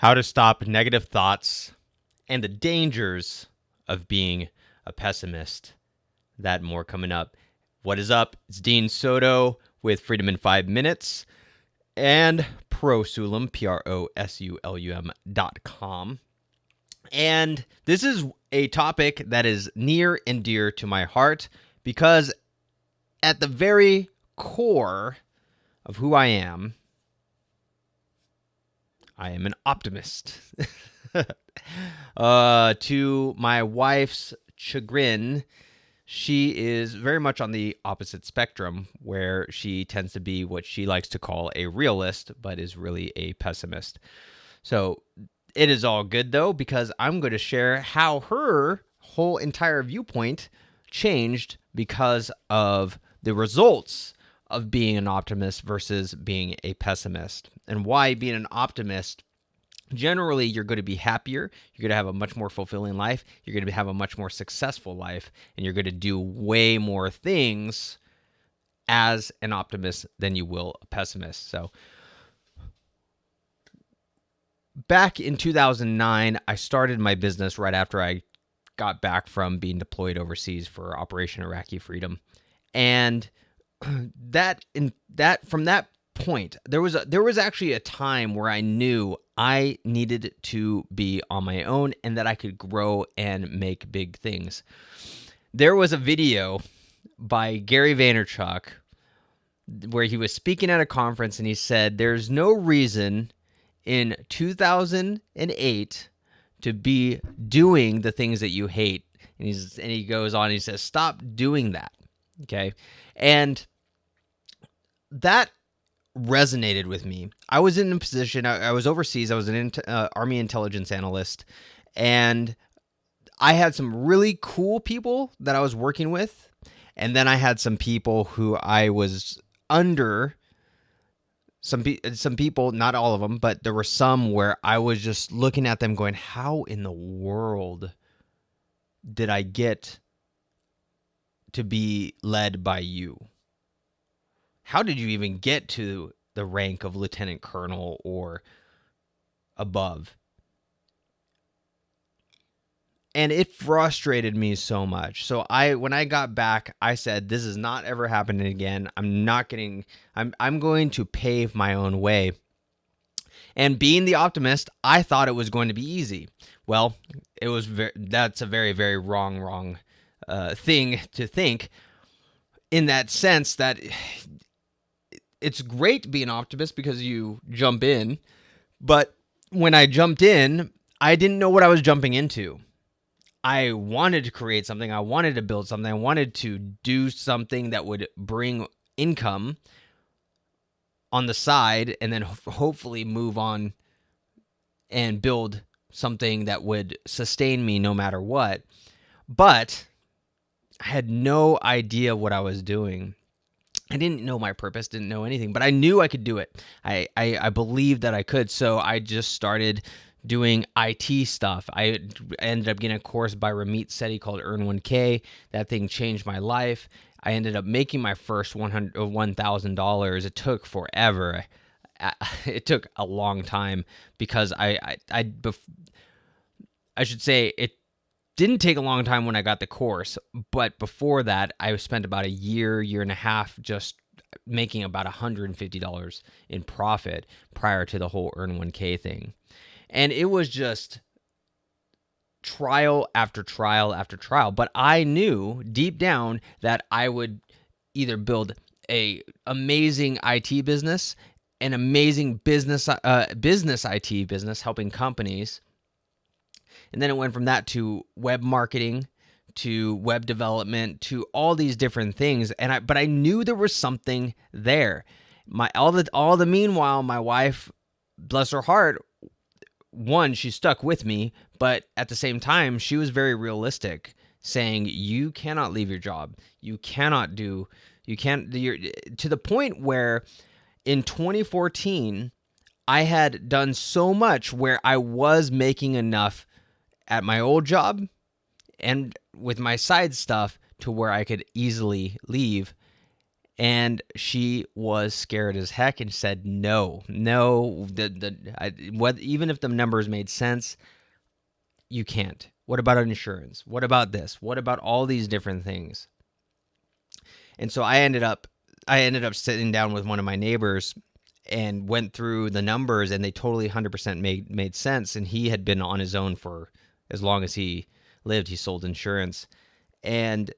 how to stop negative thoughts, and the dangers of being a pessimist. That and more coming up. What is up? It's Dean Soto with Freedom in 5 Minutes and Prosulum, Prosulum.com. And this is a topic that is near and dear to my heart because at the very core of who I am an optimist. To my wife's chagrin, she is very much on the opposite spectrum, where she tends to be what she likes to call a realist, but is really a pessimist. So it is all good, though, because I'm going to share how her whole entire viewpoint changed because of the results of being an optimist versus being a pessimist, and why being an optimist, generally, you're going to be happier, you're going to have a much more fulfilling life, you're going to have a much more successful life, and you're going to do way more things as an optimist than you will a pessimist. So back in 2009, I started my business right after I got back from being deployed overseas for Operation Iraqi Freedom. And from that point, there was actually a time where I knew I needed to be on my own and that I could grow and make big things. There was a video by Gary Vaynerchuk where he was speaking at a conference, and he said, "There's no reason in 2008 to be doing the things that you hate." And he goes on, he says, "Stop doing that." Okay. And that resonated with me. I was in a position, I was overseas, I was an Army intelligence analyst, and I had some really cool people that I was working with, and then I had some people who I was under, some people, not all of them, but there were some where I was just looking at them going, how in the world did I get to be led by you? How did you even get to the rank of lieutenant colonel or above? And it frustrated me so much. So when I got back, I said, this is not ever happening again. I'm going to pave my own way. And being the optimist, I thought it was going to be easy. Well, that's a very, very wrong thing to think, in that sense that it's great to be an optimist because you jump in, but when I jumped in, I didn't know what I was jumping into. I wanted to create something. I wanted to build something. I wanted to do something that would bring income on the side, and then hopefully move on and build something that would sustain me no matter what. But I had no idea what I was doing. I didn't know my purpose, didn't know anything, but I knew I could do it. I believed that I could, so I just started doing IT stuff. I ended up getting a course by Ramit Sethi called Earn 1K. That thing changed my life. I ended up making my first $1,000. It took forever. It took a long time because I should say it didn't take a long time when I got the course, but before that, I spent about a year and a half just making about $150 in profit prior to the whole Earn 1K thing. And it was just trial after trial after trial. But I knew deep down that I would either build a amazing IT business, an amazing business IT business helping companies. And then it went from that to web marketing, to web development, to all these different things. But I knew there was something there. All the meanwhile, my wife, bless her heart, one, she stuck with me, but at the same time, she was very realistic, saying, you cannot leave your job. You're to the point where in 2014, I had done so much where I was making enough at my old job and with my side stuff to where I could easily leave And she was scared as heck and said, no, no, even if the numbers made sense, you can't. What about insurance? What about this? What about all these different things? And so I ended up sitting down with one of my neighbors and went through the numbers, and they totally 100% made sense. And he had been on his own for as long as he lived. He sold insurance. And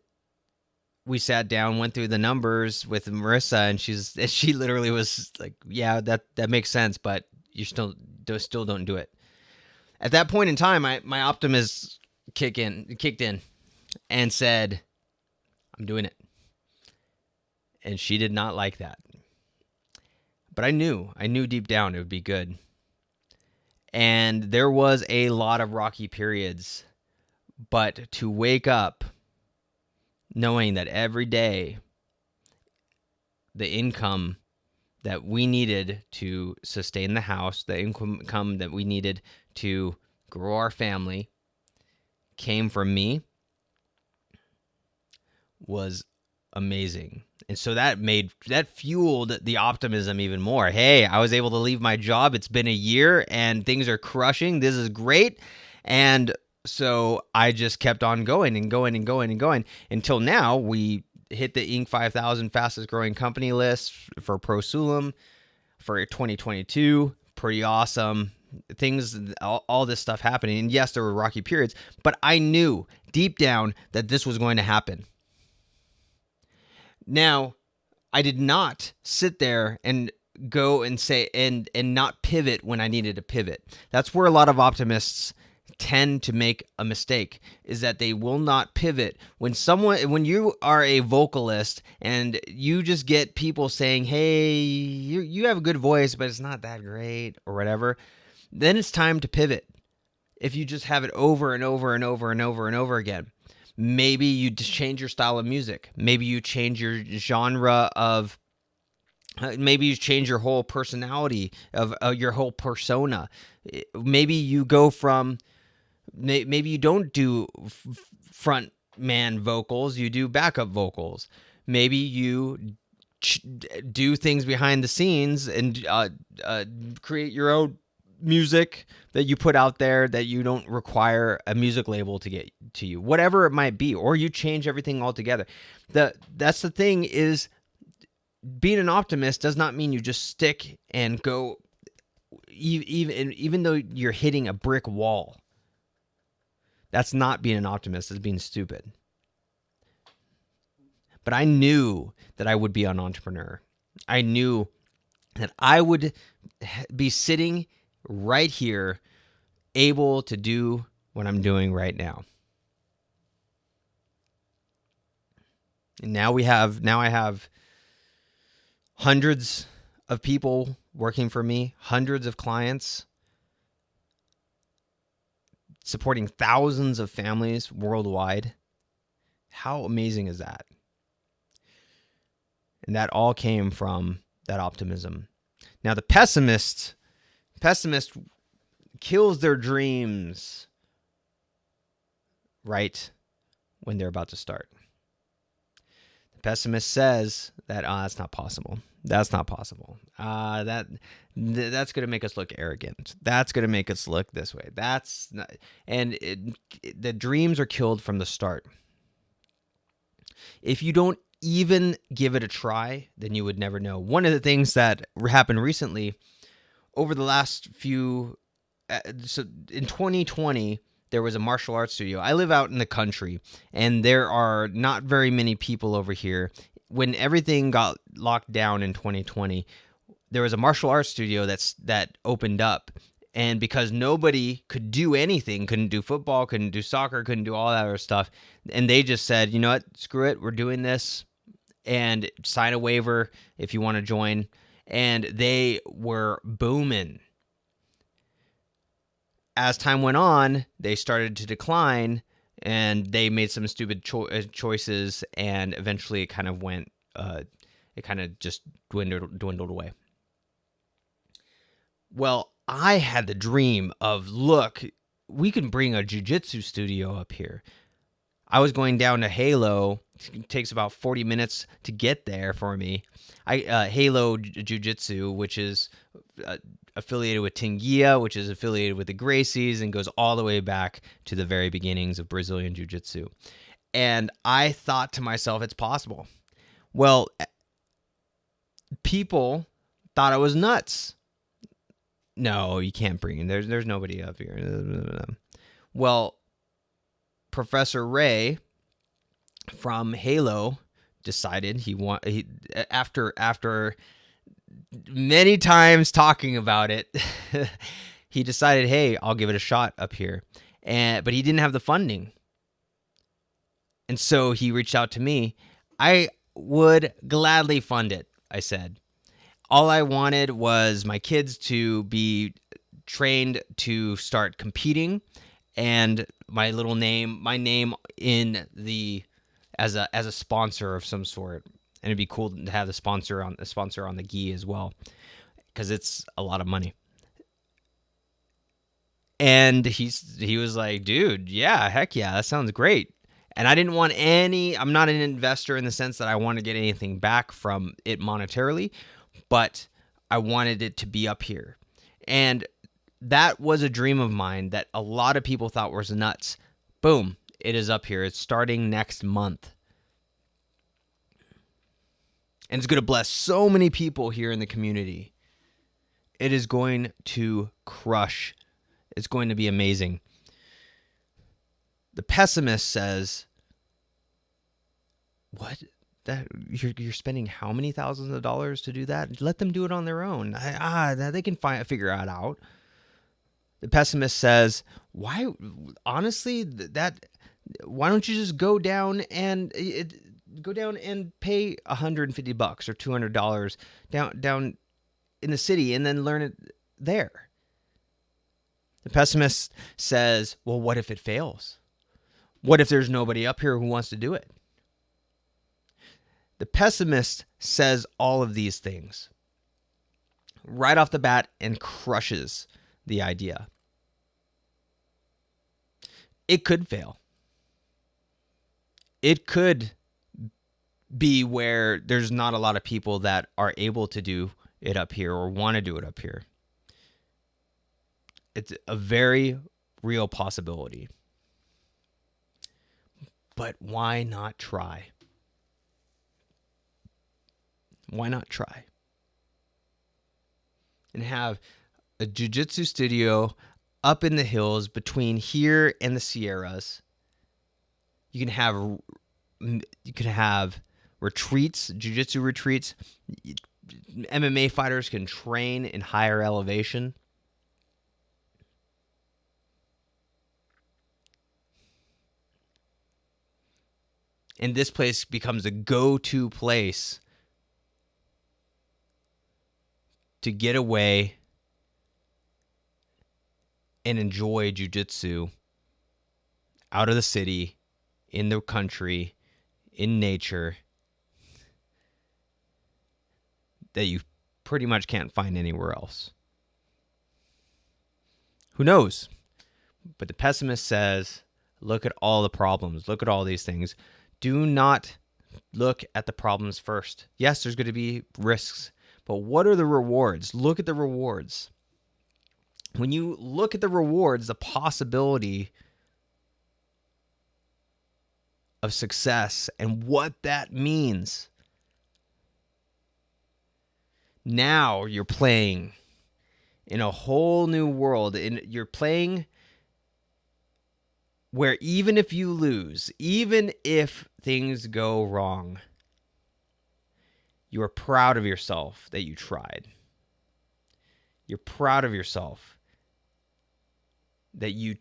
we sat down, went through the numbers with Marissa, and she literally was like, "Yeah, that makes sense, but you still don't do it." At that point in time, my optimist kicked in, and said, "I'm doing it." And she did not like that, but I knew deep down it would be good. And there was a lot of rocky periods, but to wake up knowing that every day the income that we needed to sustain the house, the income that we needed to grow our family came from me was amazing. And so that fueled the optimism even more. Hey, I was able to leave my job. It's been a year and things are crushing. This is great. And so I just kept on going and going and going and going until now we hit the Inc. 5000 fastest growing company list for Prosulum for 2022. Pretty awesome. Things, all this stuff happening. And yes, there were rocky periods, but I knew deep down that this was going to happen. Now, I did not sit there and go and say and not pivot when I needed to pivot. That's where a lot of optimists tend to make a mistake, is that they will not pivot when you are a vocalist and you just get people saying, "Hey, you have a good voice, but it's not that great," or whatever. Then it's time to pivot. If you just have it over and over and over and over and over again. Maybe you just change your style of music. Maybe you change your genre of, maybe you change your whole personality of your whole persona. Maybe you go from, maybe you don't do front man vocals, you do backup vocals. Maybe you do things behind the scenes and create your own music that you put out there that you don't require a music label to get to you, whatever it might be, or you change everything altogether. That's the thing, is being an optimist does not mean you just stick and go even though you're hitting a brick wall. That's not being an optimist. It's being stupid. But I knew that I would be an entrepreneur. I knew that I would be sitting right here, able to do what I'm doing right now. And now I have hundreds of people working for me, hundreds of clients, supporting thousands of families worldwide. How amazing is that? And that all came from that optimism. Now the pessimist kills their dreams right when they're about to start. The pessimist says that that's not possible. That's not possible. That's going to make us look arrogant. That's going to make us look this way. That's not, and the dreams are killed from the start. If you don't even give it a try, then you would never know. One of the things that happened recently, over the last few, so in 2020, there was a martial arts studio. I live out in the country, and there are not very many people over here. When everything got locked down in 2020, there was a martial arts studio that opened up. And because nobody could do anything, couldn't do football, couldn't do soccer, couldn't do all that other stuff, and they just said, you know what, screw it, we're doing this, and sign a waiver if you want to join. And they were booming. As time went on, they started to decline, and they made some stupid choices, and eventually it kind of just dwindled away. Well, I had the dream of, look, we can bring a jiu-jitsu studio up here. I was going down to Halo. It takes about 40 minutes to get there for me. Halo Jiu-Jitsu, which is affiliated with Tinguia, which is affiliated with the Gracies, and goes all the way back to the very beginnings of Brazilian Jiu-Jitsu. And I thought to myself, it's possible. Well, people thought I was nuts. No, you can't bring. There's nobody up here. Well, Professor Ray from Halo decided after many times talking about it, he decided, hey, I'll give it a shot up here. But he didn't have the funding. And so he reached out to me. I would gladly fund it, I said. All I wanted was my kids to be trained to start competing, and my name in the as a sponsor of some sort. And it'd be cool to have the sponsor on the gi as well, because it's a lot of money. And he was like, dude, yeah, heck yeah, that sounds great. And I didn't want I'm not an investor in the sense that I want to get anything back from it monetarily, but I wanted it to be up here. And that was a dream of mine that a lot of people thought was nuts. Boom, it is up here. It's starting next month. And it's going to bless so many people here in the community. It is going to crush. It's going to be amazing. The pessimist says, what? That you're spending how many thousands of dollars to do that? Let them do it on their own. They can figure it out. The pessimist says, why? Honestly, why don't you just go down and pay $150 or $200 down in the city and then learn it there? The pessimist says, well, what if it fails? What if there's nobody up here who wants to do it? The pessimist says all of these things right off the bat and crushes the idea. It could fail. It could be where there's not a lot of people that are able to do it up here or want to do it up here. It's a very real possibility. But why not try? Why not try? And have a jiu-jitsu studio up in the hills between here and the Sierras. You can have retreats, jiu-jitsu retreats. MMA fighters can train in higher elevation. And this place becomes a go-to place to get away and enjoy jiu-jitsu out of the city, in the country, in nature, that you pretty much can't find anywhere else. Who knows? But the pessimist says, look at all the problems. Look at all these things. Do not look at the problems first. Yes, there's going to be risks, but what are the rewards? Look at the rewards. When you look at the rewards, the possibility of success and what that means, now you're playing in a whole new world. And you're playing where even if you lose, even if things go wrong, you are proud of yourself that you tried. You're proud of yourself that you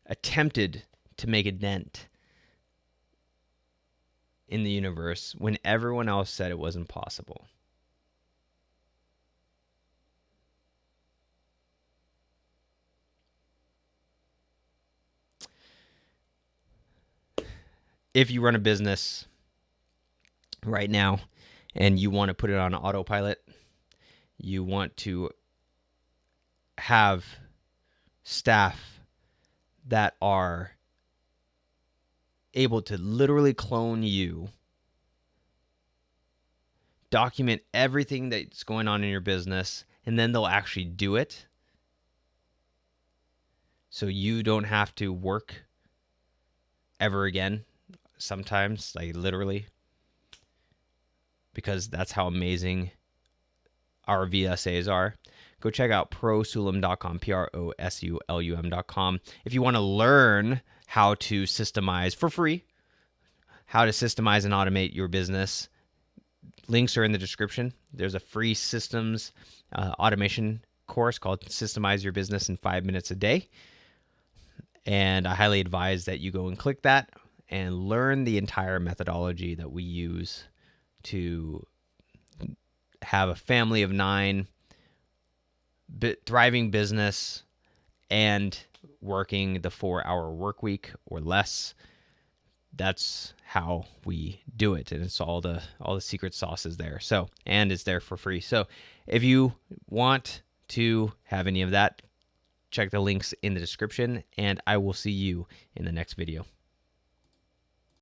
attempted to make a dent in the universe when everyone else said it was impossible. If you run a business right now and you want to put it on autopilot, you want to have staff that are able to literally clone you, document everything that's going on in your business, and then they'll actually do it. So you don't have to work ever again, sometimes, like literally, because that's how amazing our VSAs are. Go check out prosulum.com, prosulum.com. If you want to learn how to systemize for free, how to systemize and automate your business, links are in the description. There's a free systems automation course called Systemize Your Business in 5 Minutes a Day. And I highly advise that you go and click that and learn the entire methodology that we use to have a family of 9, thriving business, and working the 4-hour work week or less. That's how we do it, and it's all the secret sauce is there. So, and it's there for free. So if you want to have any of that, check the links in the description, and I will see you in the next video.